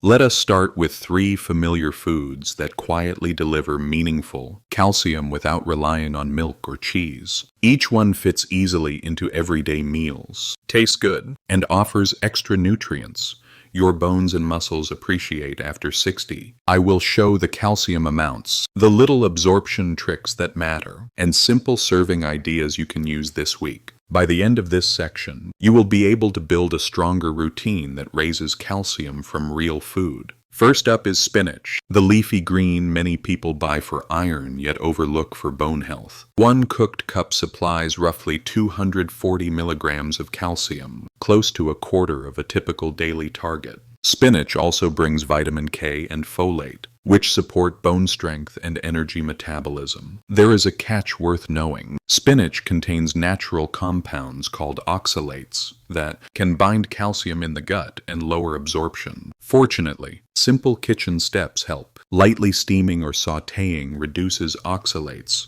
Let us start with 3 familiar foods that quietly deliver meaningful calcium without relying on milk or cheese. Each one fits easily into everyday meals, tastes good, and offers extra nutrients your bones and muscles appreciate after 60. I will show the calcium amounts, the little absorption tricks that matter, and simple serving ideas you can use this week. By the end of this section, you will be able to build a stronger routine that raises calcium from real food. First up is spinach, the leafy green many people buy for iron yet overlook for bone health. One cooked cup supplies roughly 240 milligrams of calcium, close to a quarter of a typical daily target. Spinach also brings vitamin K and folate, which support bone strength and energy metabolism. There is a catch worth knowing. Spinach contains natural compounds called oxalates that can bind calcium in the gut and lower absorption. Fortunately, simple kitchen steps help. Lightly steaming or sautéing reduces oxalates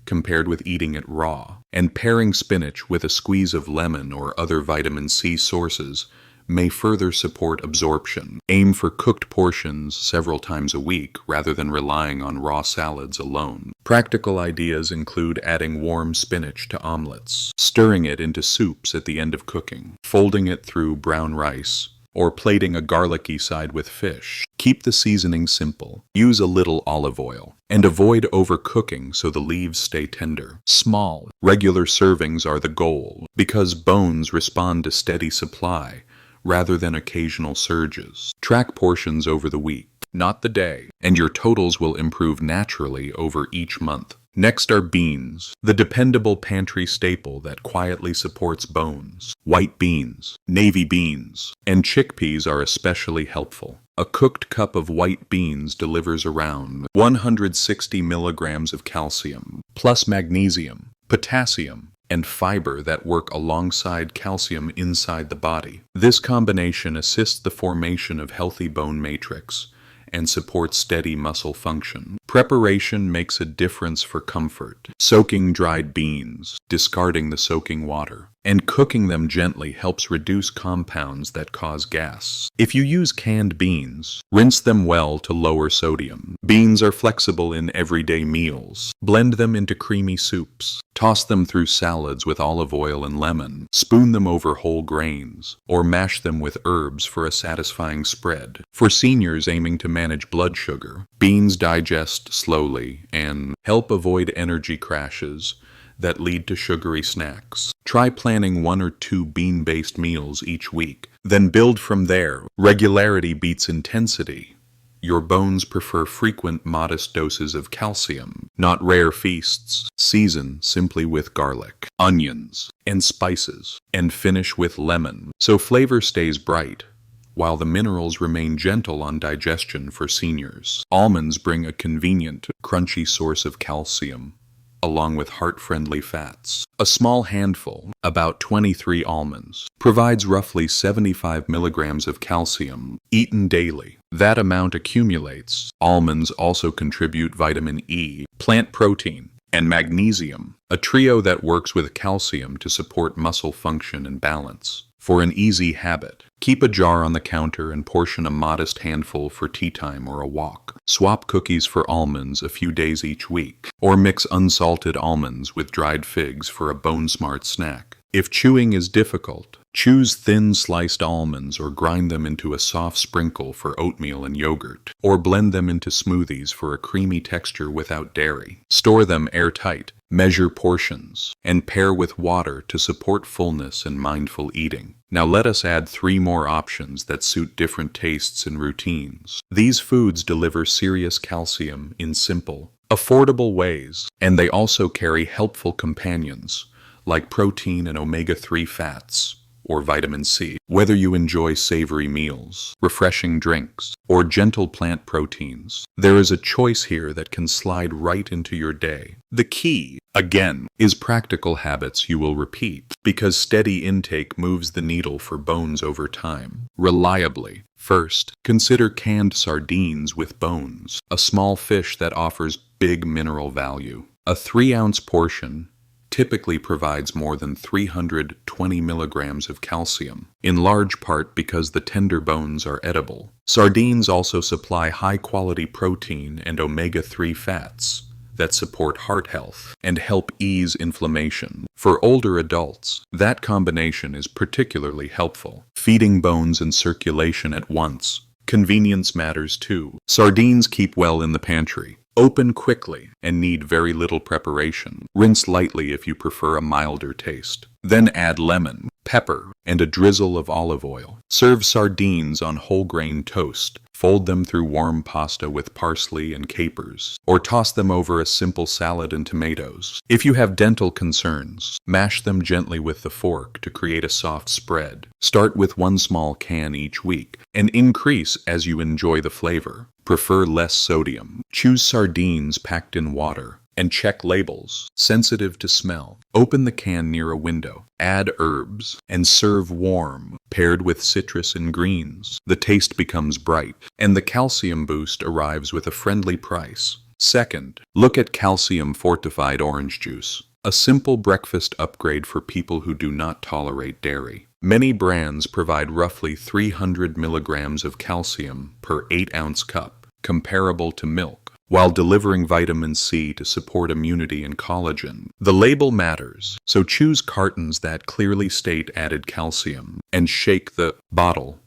compared with eating it raw, and pairing spinach with a squeeze of lemon or other vitamin C sources may further support absorption. Aim for cooked portions several times a week rather than relying on raw salads alone. Practical ideas include adding warm spinach to omelets, stirring it into soups at the end of cooking, folding it through brown rice, or plating a garlicky side with fish. Keep the seasoning simple. Use a little olive oil, and avoid overcooking so the leaves stay tender. Small, regular servings are the goal, because bones respond to steady supply rather than occasional surges. Track portions over the week, not the day, and your totals will improve naturally over each month. Next are beans, the dependable pantry staple that quietly supports bones. White beans, navy beans, and chickpeas are especially helpful. A cooked cup of white beans delivers around 160 milligrams of calcium, plus magnesium, potassium, and fiber that work alongside calcium inside the body. This combination assists the formation of healthy bone matrix and supports steady muscle function. Preparation makes a difference for comfort. Soaking dried beans, discarding the soaking water, and cooking them gently helps reduce compounds that cause gas. If you use canned beans, rinse them well to lower sodium. Beans are flexible in everyday meals. Blend them into creamy soups. Toss them through salads with olive oil and lemon. Spoon them over whole grains, or mash them with herbs for a satisfying spread. For seniors aiming to manage blood sugar, beans digest slowly and help avoid energy crashes that lead to sugary snacks. Try planning 1 or 2 bean-based meals each week, then build from there. Regularity beats intensity. Your bones prefer frequent, modest doses of calcium, not rare feasts. Season simply with garlic, onions, and spices, and finish with lemon, so flavor stays bright, while the minerals remain gentle on digestion for seniors. Almonds bring a convenient, crunchy source of calcium, along with heart-friendly fats. A small handful, about 23 almonds, provides roughly 75 milligrams of calcium, eaten daily. That amount accumulates. Almonds also contribute vitamin E, plant protein, and magnesium, a trio that works with calcium to support muscle function and balance. For an easy habit, keep a jar on the counter and portion a modest handful for tea time or a walk. Swap cookies for almonds a few days each week, or mix unsalted almonds with dried figs for a bone-smart snack. If chewing is difficult, choose thin sliced almonds or grind them into a soft sprinkle for oatmeal and yogurt, or blend them into smoothies for a creamy texture without dairy. Store them airtight. Measure portions, and pair with water to support fullness and mindful eating. Now let us add 3 more options that suit different tastes and routines. These foods deliver serious calcium in simple, affordable ways, and they also carry helpful companions like protein and omega-3 fats, or vitamin C. Whether you enjoy savory meals, refreshing drinks, or gentle plant proteins, there is a choice here that can slide right into your day. The key, again, is practical habits you will repeat, because steady intake moves the needle for bones over time, reliably. First, consider canned sardines with bones, a small fish that offers big mineral value. A 3-ounce portion typically provides more than 320 milligrams of calcium, in large part because the tender bones are edible. Sardines also supply high-quality protein and omega-3 fats that support heart health and help ease inflammation. For older adults, that combination is particularly helpful, feeding bones and circulation at once. Convenience matters too. Sardines keep well in the pantry, open quickly, and need very little preparation. Rinse lightly if you prefer a milder taste. Then add lemon, pepper, and a drizzle of olive oil. Serve sardines on whole grain toast. Fold them through warm pasta with parsley and capers, or toss them over a simple salad and tomatoes. If you have dental concerns, mash them gently with the fork to create a soft spread. Start with one small can each week, and increase as you enjoy the flavor. Prefer less sodium. Choose sardines packed in water, and check labels. Sensitive to smell. Open the can near a window. Add herbs, and serve warm, paired with citrus and greens. The taste becomes bright, and the calcium boost arrives with a friendly price. Second, look at calcium-fortified orange juice, a simple breakfast upgrade for people who do not tolerate dairy. Many brands provide roughly 300 milligrams of calcium per 8-ounce cup, comparable to milk, while delivering vitamin C to support immunity and collagen. The label matters, so choose cartons that clearly state added calcium, and shake the bottle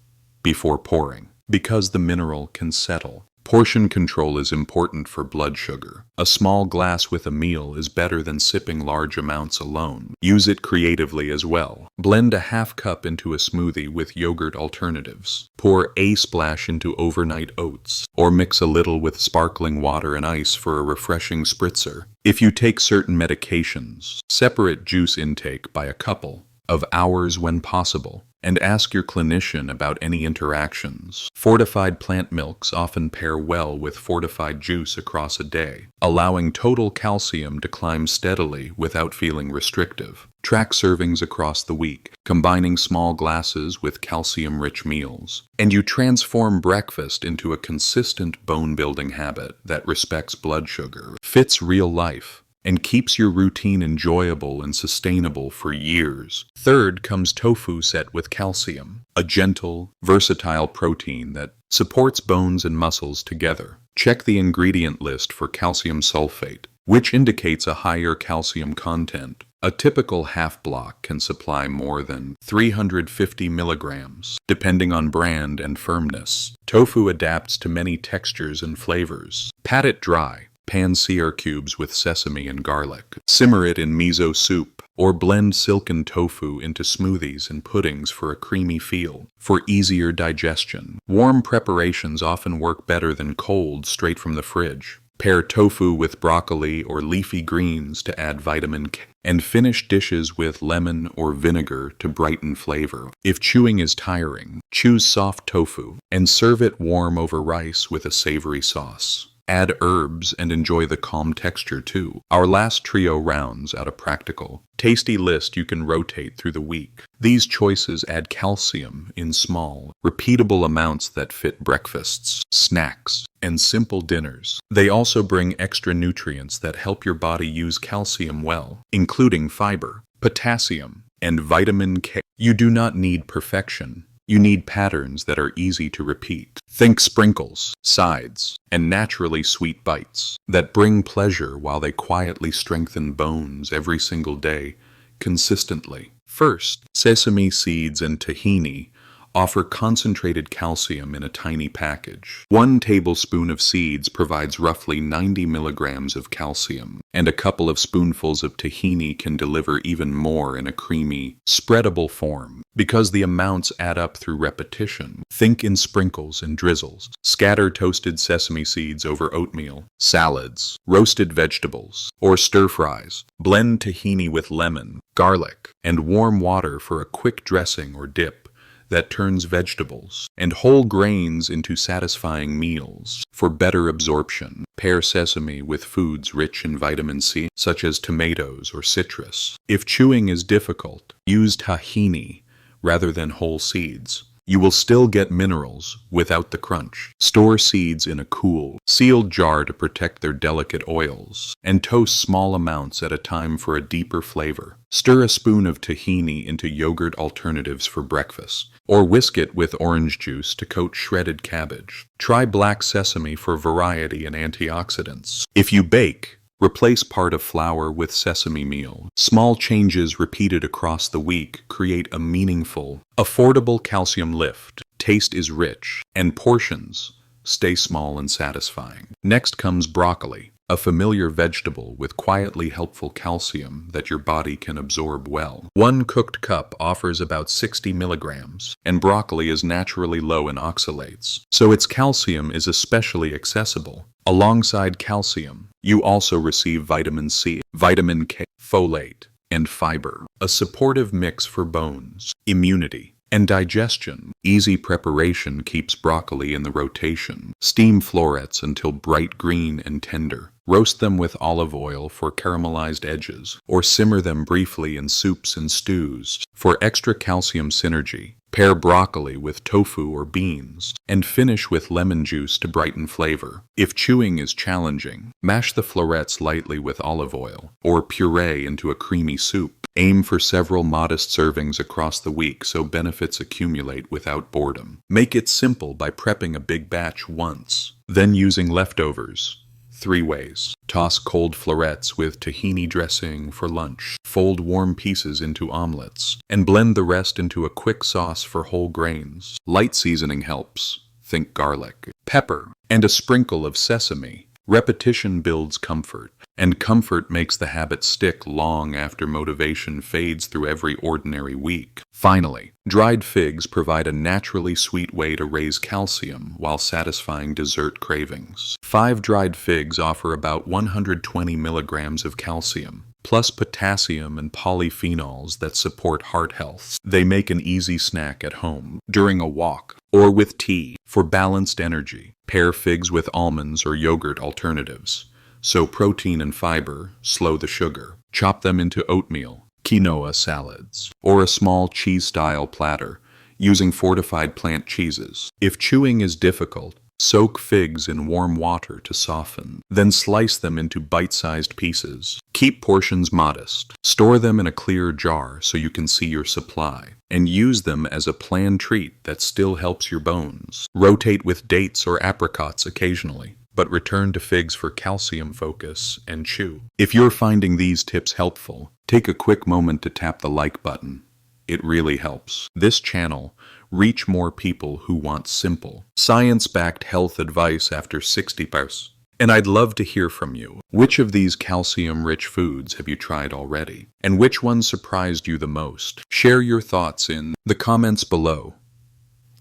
before pouring, because the mineral can settle. Portion control is important for blood sugar. A small glass with a meal is better than sipping large amounts alone. Use it creatively as well. Blend a half cup into a smoothie with yogurt alternatives. Pour a splash into overnight oats, or mix a little with sparkling water and ice for a refreshing spritzer. If you take certain medications, separate juice intake by a couple of hours when possible, and ask your clinician about any interactions. Fortified plant milks often pair well with fortified juice across a day, allowing total calcium to climb steadily without feeling restrictive. Track servings across the week, combining small glasses with calcium-rich meals, and you transform breakfast into a consistent bone-building habit that respects blood sugar, fits real life, and keeps your routine enjoyable and sustainable for years. Third comes tofu set with calcium, a gentle, versatile protein that supports bones and muscles together. Check the ingredient list for calcium sulfate, which indicates a higher calcium content. A typical half block can supply more than 350 milligrams, depending on brand and firmness. Tofu adapts to many textures and flavors. Pat it dry. Pan-sear cubes with sesame and garlic. Simmer it in miso soup, or blend silken tofu into smoothies and puddings for a creamy feel. For easier digestion, warm preparations often work better than cold straight from the fridge. Pair tofu with broccoli or leafy greens to add vitamin K, and finish dishes with lemon or vinegar to brighten flavor. If chewing is tiring, choose soft tofu, and serve it warm over rice with a savory sauce. Add herbs and enjoy the calm texture too. Our last trio rounds out a practical, tasty list you can rotate through the week. These choices add calcium in small, repeatable amounts that fit breakfasts, snacks, and simple dinners. They also bring extra nutrients that help your body use calcium well, including fiber, potassium, and vitamin K. You do not need perfection. You need patterns that are easy to repeat. Think sprinkles, sides, and naturally sweet bites that bring pleasure while they quietly strengthen bones every single day, consistently. First, sesame seeds and tahini offer concentrated calcium in a tiny package. 1 tablespoon of seeds provides roughly 90 milligrams of calcium, and a couple of spoonfuls of tahini can deliver even more in a creamy, spreadable form. Because the amounts add up through repetition, think in sprinkles and drizzles. Scatter toasted sesame seeds over oatmeal, salads, roasted vegetables, or stir-fries. Blend tahini with lemon, garlic, and warm water for a quick dressing or dip that turns vegetables and whole grains into satisfying meals. For better absorption, pair sesame with foods rich in vitamin C, such as tomatoes or citrus. If chewing is difficult, use tahini rather than whole seeds. You will still get minerals without the crunch. Store seeds in a cool, sealed jar to protect their delicate oils, and toast small amounts at a time for a deeper flavor. Stir a spoon of tahini into yogurt alternatives for breakfast, or whisk it with orange juice to coat shredded cabbage. Try black sesame for variety and antioxidants. If you bake, replace part of flour with sesame meal. Small changes repeated across the week create a meaningful, affordable calcium lift. Taste is rich, and portions stay small and satisfying. Next comes broccoli, a familiar vegetable with quietly helpful calcium that your body can absorb well. One cooked cup offers about 60 milligrams, and broccoli is naturally low in oxalates, so its calcium is especially accessible. Alongside calcium, you also receive vitamin C, vitamin K, folate, and fiber, a supportive mix for bones, immunity, and digestion. Easy preparation keeps broccoli in the rotation. Steam florets until bright green and tender. Roast them with olive oil for caramelized edges, or simmer them briefly in soups and stews. For extra calcium synergy, pair broccoli with tofu or beans, and finish with lemon juice to brighten flavor. If chewing is challenging, mash the florets lightly with olive oil, or puree into a creamy soup. Aim for several modest servings across the week so benefits accumulate without boredom. Make it simple by prepping a big batch once, then using leftovers. 3 ways. Toss cold florets with tahini dressing for lunch. Fold warm pieces into omelets, and blend the rest into a quick sauce for whole grains. Light seasoning helps. Think garlic, pepper, and a sprinkle of sesame. Repetition builds comfort, and comfort makes the habit stick long after motivation fades through every ordinary week. Finally, dried figs provide a naturally sweet way to raise calcium while satisfying dessert cravings. 5 dried figs offer about 120 milligrams of calcium, plus potassium and polyphenols that support heart health. They make an easy snack at home, during a walk, or with tea. For balanced energy, pair figs with almonds or yogurt alternatives. So protein and fiber slow the sugar. Chop them into oatmeal, quinoa salads, or a small cheese-style platter, using fortified plant cheeses. If chewing is difficult, soak figs in warm water to soften, then slice them into bite-sized pieces. Keep portions modest. Store them in a clear jar so you can see your supply, and use them as a planned treat that still helps your bones. Rotate with dates or apricots occasionally, but return to figs for calcium focus and chew. If you're finding these tips helpful, take a quick moment to tap the like button. It really helps this channel reach more people who want simple, science-backed health advice after 60 years. And I'd love to hear from you. Which of these calcium-rich foods have you tried already? And which one surprised you the most? Share your thoughts in the comments below.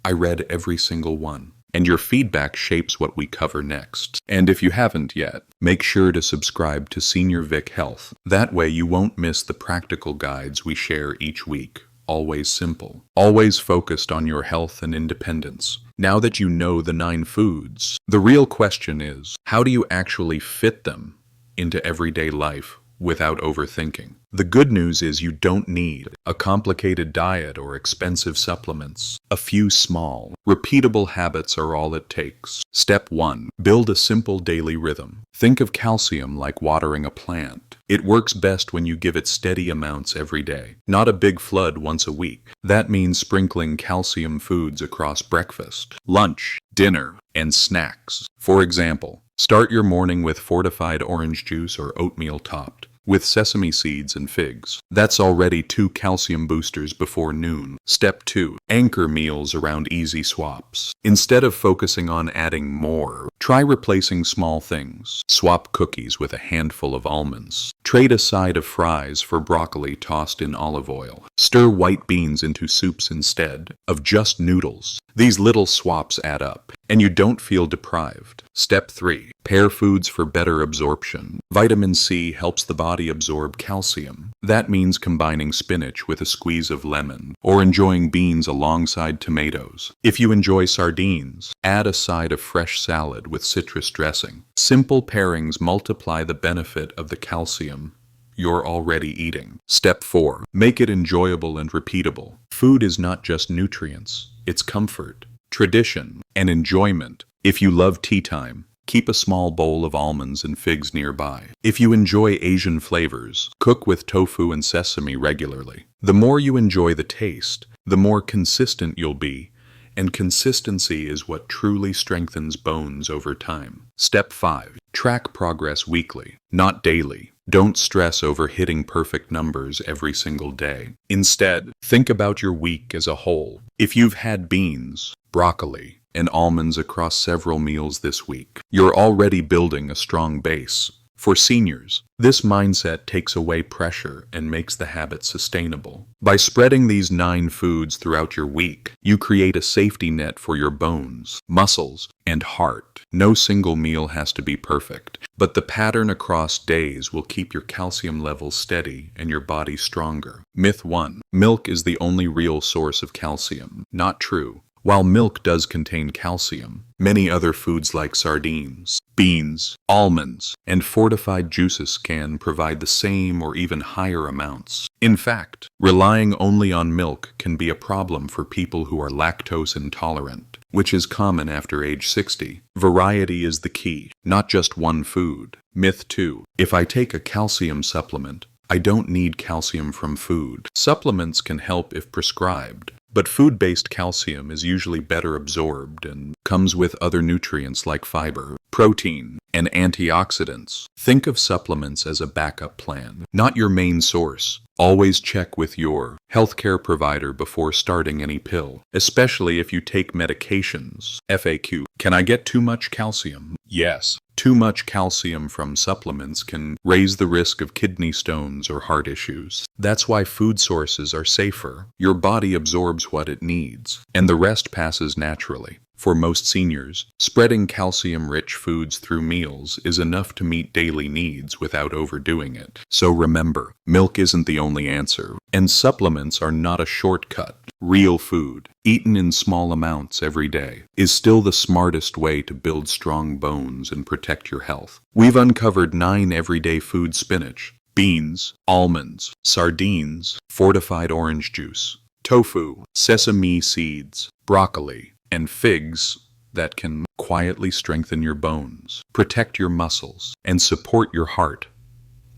I read every single one, and your feedback shapes what we cover next. And if you haven't yet, make sure to subscribe to Senior Vic Health. That way you won't miss the practical guides we share each week. Always simple, always focused on your health and independence. Now that you know the 9 foods, the real question is, how do you actually fit them into everyday life without overthinking? The good news is you don't need a complicated diet or expensive supplements. A few small, repeatable habits are all it takes. Step 1. Build a simple daily rhythm. Think of calcium like watering a plant. It works best when you give it steady amounts every day, not a big flood once a week. That means sprinkling calcium foods across breakfast, lunch, dinner, and snacks. For example, start your morning with fortified orange juice or oatmeal topped with sesame seeds and figs. That's already 2 calcium boosters before noon. Step 2. Anchor meals around easy swaps. Instead of focusing on adding more, try replacing small things. Swap cookies with a handful of almonds. Trade a side of fries for broccoli tossed in olive oil. Stir white beans into soups instead of just noodles. These little swaps add up, and you don't feel deprived. Step 3. Pair foods for better absorption. Vitamin C helps the body absorb calcium. That means combining spinach with a squeeze of lemon, or enjoying beans alongside tomatoes. If you enjoy sardines, add a side of fresh salad with citrus dressing. Simple pairings multiply the benefit of the calcium you're already eating. Step 4. Make it enjoyable and repeatable. Food is not just nutrients. It's comfort, tradition, and enjoyment. If you love tea time, keep a small bowl of almonds and figs nearby. If you enjoy Asian flavors, cook with tofu and sesame regularly. The more you enjoy the taste, the more consistent you'll be, and consistency is what truly strengthens bones over time. Step 5. Track progress weekly, not daily. Don't stress over hitting perfect numbers every single day. Instead, think about your week as a whole. If you've had beans, broccoli, and almonds across several meals this week, you're already building a strong base. For seniors, this mindset takes away pressure and makes the habit sustainable. By spreading these 9 foods throughout your week, you create a safety net for your bones, muscles, and heart. No single meal has to be perfect, but the pattern across days will keep your calcium levels steady and your body stronger. Myth 1. Milk is the only real source of calcium. Not true. While milk does contain calcium, many other foods like sardines, beans, almonds, and fortified juices can provide the same or even higher amounts. In fact, relying only on milk can be a problem for people who are lactose intolerant, which is common after age 60. Variety is the key, not just one food. Myth 2. If I take a calcium supplement, I don't need calcium from food. Supplements can help if prescribed, but food-based calcium is usually better absorbed and comes with other nutrients like fiber, protein, and antioxidants. Think of supplements as a backup plan, not your main source. Always check with your healthcare provider before starting any pill, especially if you take medications. FAQ. Can I get too much calcium? Yes. Too much calcium from supplements can raise the risk of kidney stones or heart issues. That's why food sources are safer. Your body absorbs what it needs, and the rest passes naturally. For most seniors, spreading calcium-rich foods through meals is enough to meet daily needs without overdoing it. So remember, milk isn't the only answer, and supplements are not a shortcut. Real food, eaten in small amounts every day, is still the smartest way to build strong bones and protect your health. We've uncovered 9 everyday foods: spinach, beans, almonds, sardines, fortified orange juice, tofu, sesame seeds, broccoli, and figs that can quietly strengthen your bones, protect your muscles, and support your heart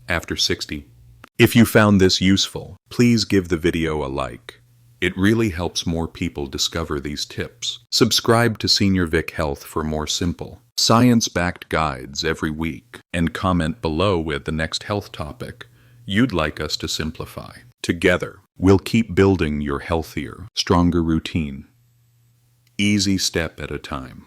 after 60. If you found this useful, please give the video a like. It really helps more people discover these tips. Subscribe to Senior Vic Health for more simple, science-backed guides every week, and comment below with the next health topic you'd like us to simplify. Together, we'll keep building your healthier, stronger routine, easy step at a time.